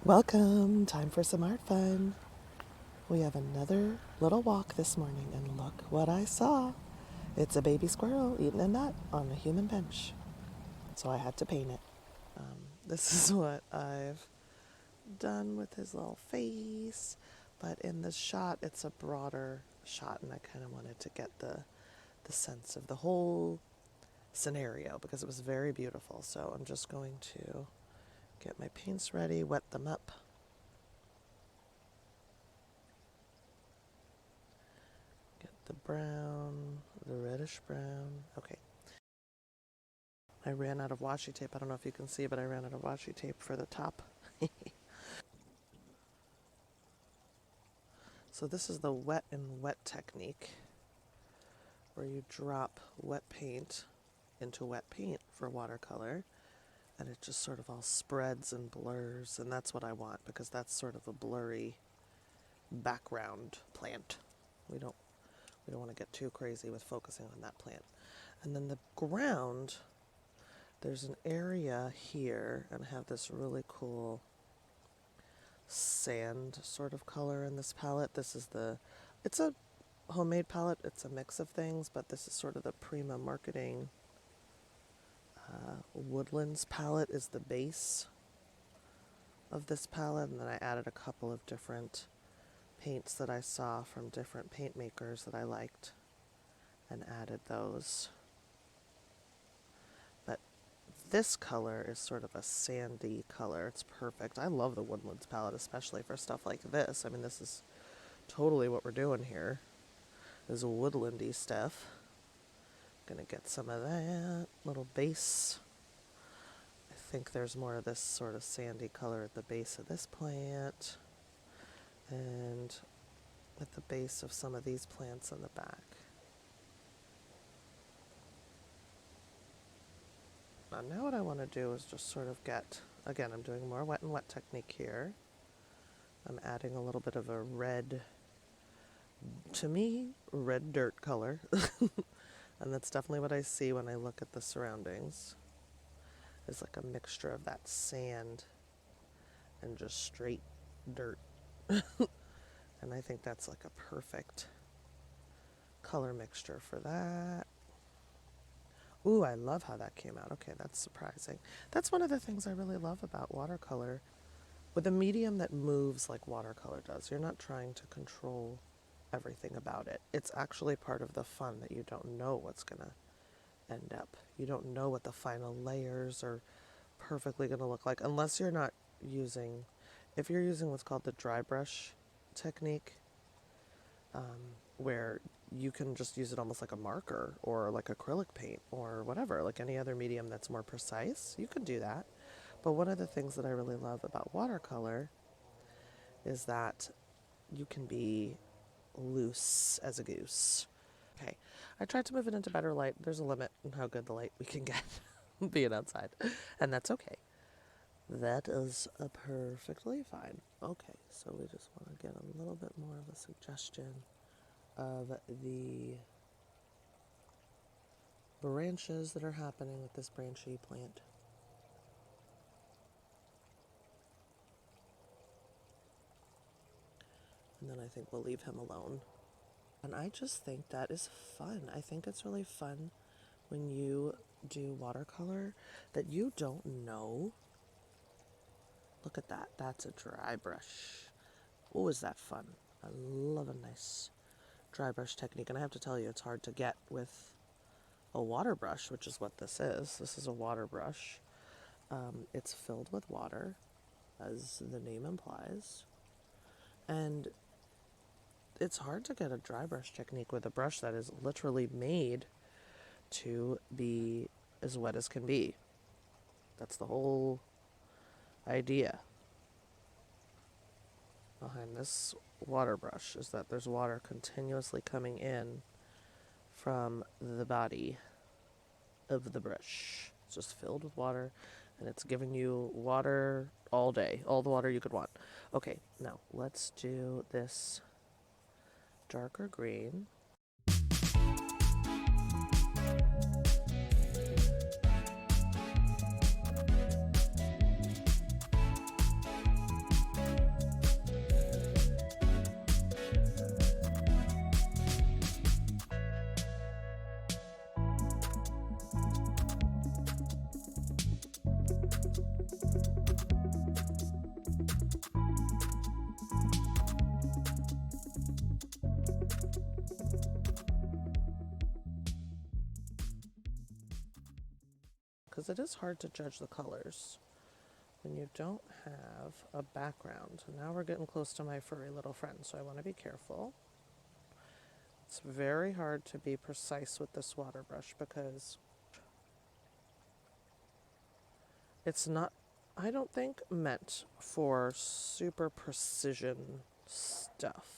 Welcome, time for some art fun. We have another little walk this morning, and look what I saw. It's a baby squirrel eating a nut on a human bench. So I had to paint it. This is what I've done with his little face, but in the shot, it's a broader shot, and I kind of wanted to get the sense of the whole scenario because it was very beautiful. So I'm just going to get my paints ready, wet them up. The brown, the reddish brown. Okay. I ran out of washi tape. I don't know if you can see, but I ran out of washi tape for the top. So this is the wet and wet technique, where you drop wet paint into wet paint for watercolor, and it just sort of all spreads and blurs, and that's what I want because that's sort of a blurry background plant. We don't want to get too crazy with focusing on that plant. And then the ground, there's an area here, and I have this really cool sand sort of color in this palette. It's a homemade palette. It's a mix of things, but this is sort of the Prima marketing Woodlands palette is the base of this palette, and then I added a couple of different paints that I saw from different paint makers that I liked and added those. But this color is sort of a sandy color. It's perfect. I love the Woodlands palette, especially for stuff like this. I mean, this is totally what we're doing here, is woodlandy stuff. Gonna get some of that little base. I think there's more of this sort of sandy color at the base of this plant, and at the base of some of these plants in the back. Now what I want to do is just sort of get, again, I'm doing more wet and wet technique here. I'm adding a little bit of a red, to me, red dirt color. And that's definitely what I see when I look at the surroundings. It's like a mixture of that sand and just straight dirt. And I think that's like a perfect color mixture for that. Ooh, I love how that came out. Okay, that's surprising. That's one of the things I really love about watercolor. With a medium that moves like watercolor does, you're not trying to control everything about it. It's actually part of the fun that you don't know what's going to end up. You don't know what the final layers are perfectly going to look like unless you're not using, if you're using what's called the dry brush technique, where you can just use it almost like a marker or like acrylic paint or whatever, like any other medium that's more precise, you can do that. But one of the things that I really love about watercolor is that you can be loose as a goose. Okay, I tried to move it into better light. There's a limit on how good the light we can get being outside, and that's okay. That is perfectly fine. Okay, so we just want to get a little bit more of a suggestion of the branches that are happening with this branchy plant. And then I think we'll leave him alone. And I just think that is fun. I think it's really fun when you do watercolor that you don't know. Look at that. That's a dry brush. Oh, is that fun? I love a nice dry brush technique. And I have to tell you, it's hard to get with a water brush, which is what this is. This is a water brush. It's filled with water, as the name implies. And it's hard to get a dry brush technique with a brush that is literally made to be as wet as can be. That's the whole idea behind this water brush, is that there's water continuously coming in from the body of the brush. It's just filled with water, and it's giving you water all day, all the water you could want. Okay, now let's do this darker green. because it is hard to judge the colors when you don't have a background. And now we're getting close to my furry little friend, so I want to be careful. It's very hard to be precise with this water brush because it's not, I don't think, meant for super precision stuff.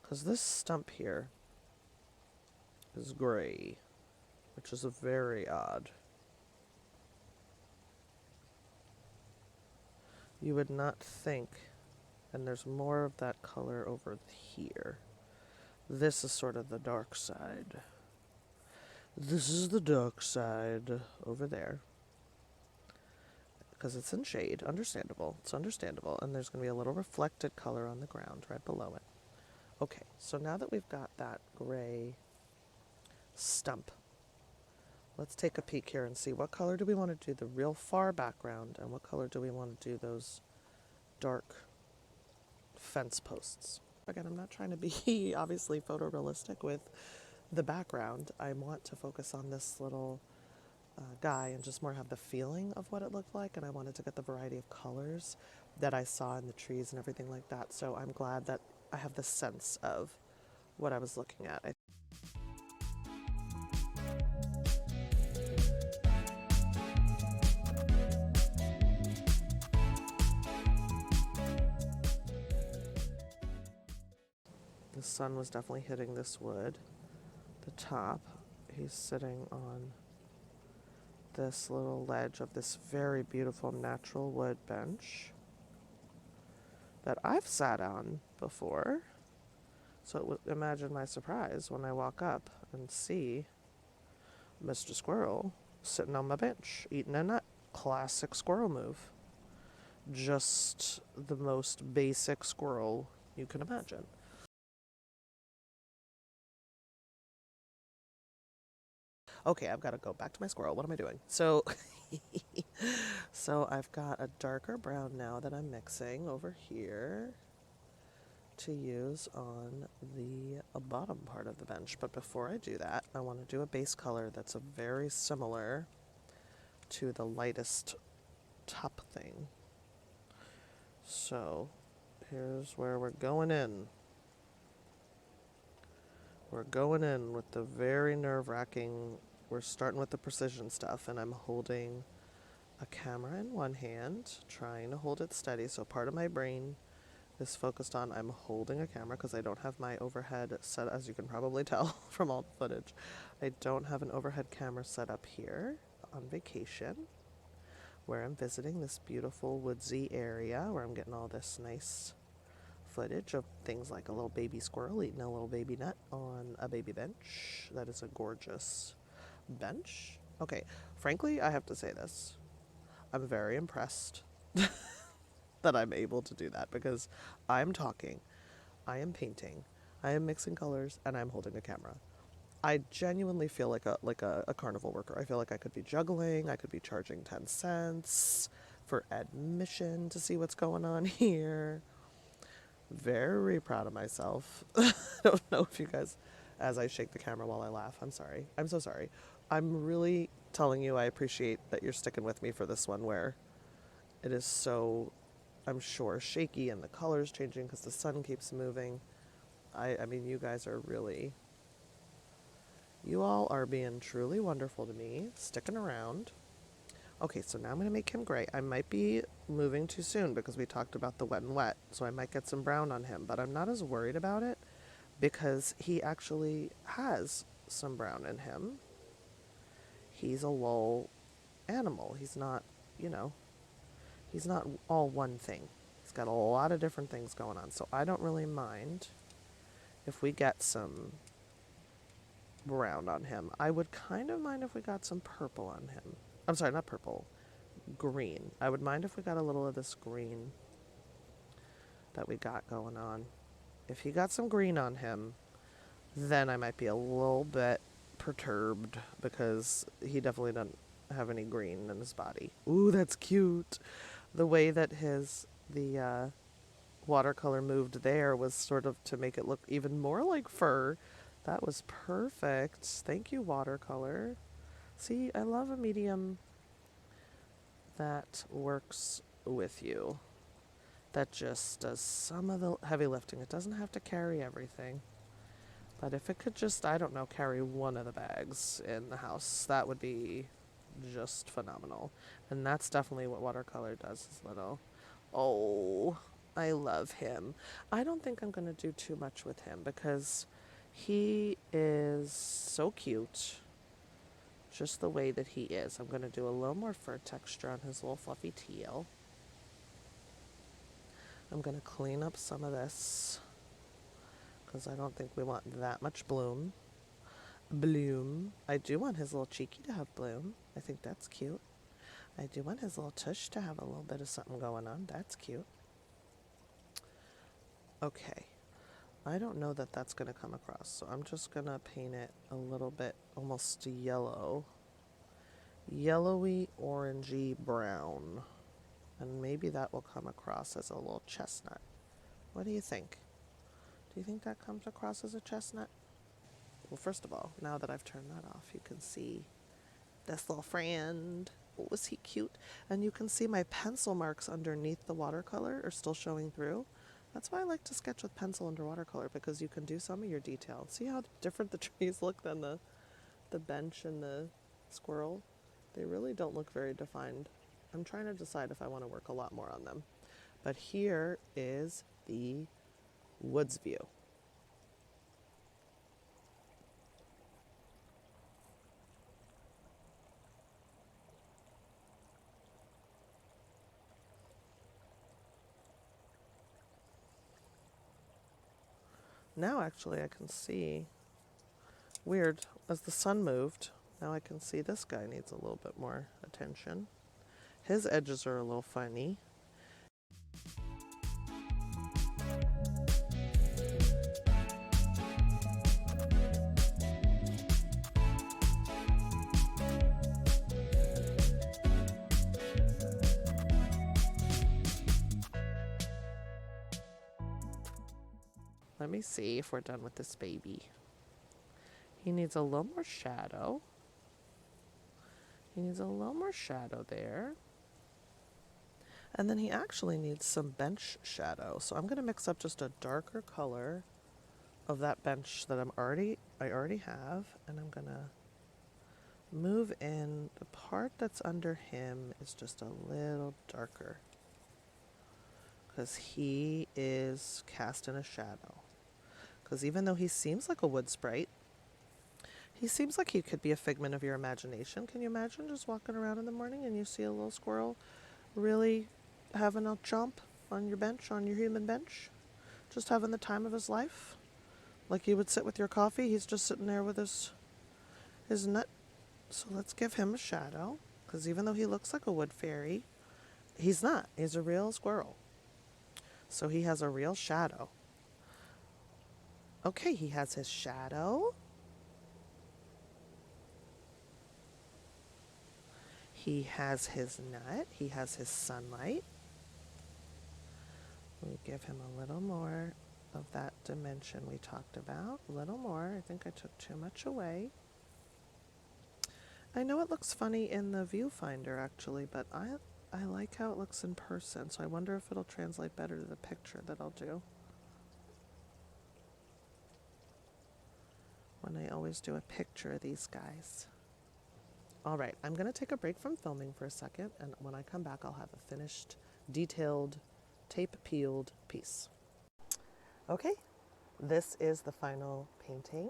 Because this stump here is gray, which is very odd. You would not think, and there's more of that color over here. This is sort of the dark side. This is the dark side over there. Because it's in shade, understandable. It's understandable. And there's going to be a little reflected color on the ground right below it. Okay, so now that we've got that gray stump, let's take a peek here and see what color do we want to do the real far background and what color do we want to do those dark fence posts. Again, I'm not trying to be obviously photorealistic with the background. I want to focus on this little guy and just more have the feeling of what it looked like, and I wanted to get the variety of colors that I saw in the trees and everything like that. So I'm glad that I have the sense of what I was looking at. The sun was definitely hitting this wood. The top, he's sitting on this little ledge of this very beautiful natural wood bench that I've sat on before. So imagine my surprise when I walk up and see Mr. Squirrel sitting on my bench eating a nut. Classic squirrel move. Just the most basic squirrel you can imagine. Okay, I've got to go back to my squirrel. What am I doing? So, so I've got a darker brown now that I'm mixing over here to use on the bottom part of the bench. But before I do that, I want to do a base color that's a very similar to the lightest top thing. So here's where we're going in. We're going in with the very nerve-wracking, we're starting with the precision stuff, and I'm holding a camera in one hand, trying to hold it steady. So part of my brain is focused on I'm holding a camera because I don't have my overhead set, as you can probably tell from all the footage. I don't have an overhead camera set up here on vacation, where I'm visiting this beautiful woodsy area where I'm getting all this nice footage of things like a little baby squirrel eating a little baby nut on a baby bench. That is a gorgeous bench. Okay, frankly, I have to say this. I'm very impressed that I'm able to do that because I'm talking, I am painting, I am mixing colors, and I'm holding a camera. I genuinely feel like a carnival worker. I feel like I could be juggling, I could be charging 10 cents for admission to see what's going on here. Very proud of myself. I don't know if you guys, as I shake the camera while I laugh, I'm sorry. I'm so sorry. I'm really telling you I appreciate that you're sticking with me for this one where it is so, I'm sure, shaky and the color's changing because the sun keeps moving. I mean, you guys are really, you all are being truly wonderful to me, sticking around. Okay, so now I'm going to make him gray. I might be moving too soon because we talked about the wet and wet, so I might get some brown on him, but I'm not as worried about it because he actually has some brown in him. He's a lull animal. He's not, he's not all one thing. He's got a lot of different things going on, so I don't really mind if we get some brown on him. I would kind of mind if we got some purple on him. I'm sorry, not purple, green. I would mind if we got a little of this green that we got going on. If he got some green on him, then I might be a little bit perturbed because he definitely doesn't have any green in his body. Ooh, that's cute. The way that the watercolor moved there was sort of to make it look even more like fur. That was perfect. Thank you, watercolor. See, I love a medium that works with you, that just does some of the heavy lifting. It doesn't have to carry everything. But if it could just, I don't know, carry one of the bags in the house, that would be just phenomenal. And that's definitely what watercolor does, is little. Oh, I love him. I don't think I'm going to do too much with him because he is so cute, just the way that he is. I'm going to do a little more fur texture on his little fluffy tail. I'm going to clean up some of this because I don't think we want that much bloom. I do want his little cheeky to have bloom. I think that's cute. I do want his little tush to have a little bit of something going on. That's cute. Okay. I don't know that that's going to come across, so I'm just going to paint it a little bit almost yellow. Yellowy, orangey brown. And maybe that will come across as a little chestnut. What do you think? Do you think that comes across as a chestnut? Well, first of all, now that I've turned that off, you can see this little friend. Oh, was he cute? And you can see my pencil marks underneath the watercolor are still showing through. That's why I like to sketch with pencil under watercolor, because you can do some of your detail. See how different the trees look than the bench and the squirrel? They really don't look very defined. I'm trying to decide if I want to work a lot more on them. But here is the woods view. Now actually I can see, weird, as the sun moved, now I can see this guy needs a little bit more attention. His edges are a little funny. Let me see if we're done with this baby. He needs a little more shadow. He needs a little more shadow there. And then he actually needs some bench shadow. So I'm going to mix up just a darker color of that bench that I already have, and I'm going to move in the part that's under him is just a little darker because he is cast in a shadow. Because even though he seems like a wood sprite, he seems like he could be a figment of your imagination. Can you imagine just walking around in the morning and you see a little squirrel really having a chomp on your bench, on your human bench? Just having the time of his life? Like you would sit with your coffee, he's just sitting there with his nut. So let's give him a shadow, because even though he looks like a wood fairy, he's not. He's a real squirrel. So he has a real shadow. Okay, he has his shadow. He has his nut. He has his sunlight. We give him a little more of that dimension we talked about. A little more. I think I took too much away. I know it looks funny in the viewfinder actually, but I like how it looks in person, so I wonder if it'll translate better to the picture that I'll do. When I always do a picture of these guys. All right, I'm going to take a break from filming for a second, and when I come back, I'll have a finished, detailed, tape-peeled piece. Okay, this is the final painting,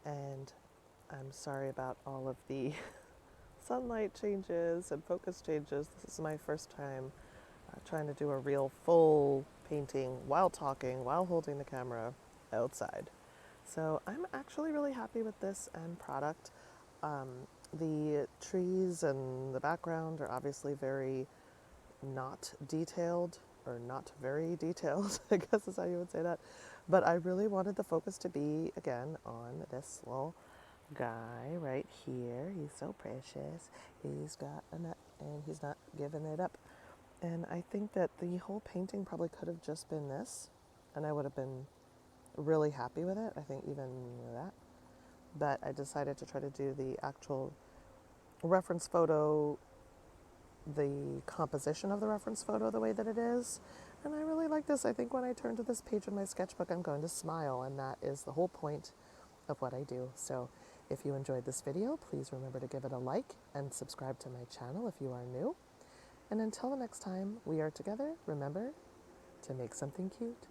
and I'm sorry about all of the sunlight changes and focus changes. This is my first time trying to do a real full painting while talking, while holding the camera outside. So I'm actually really happy with this end product. The trees and the background are obviously very not detailed, or not very detailed, I guess is how you would say that. But I really wanted the focus to be, again, on this little guy right here. He's so precious. He's got a nut and he's not giving it up. And I think that the whole painting probably could have just been this, and I would have been really happy with it. I think even that. But I decided to try to do the actual reference photo, the composition of the reference photo the way that it is. And I really like this. I think when I turn to this page in my sketchbook, I'm going to smile, and that is the whole point of what I do. So if you enjoyed this video, please remember to give it a like and subscribe to my channel if you are new. And until the next time we are together, remember to make something cute.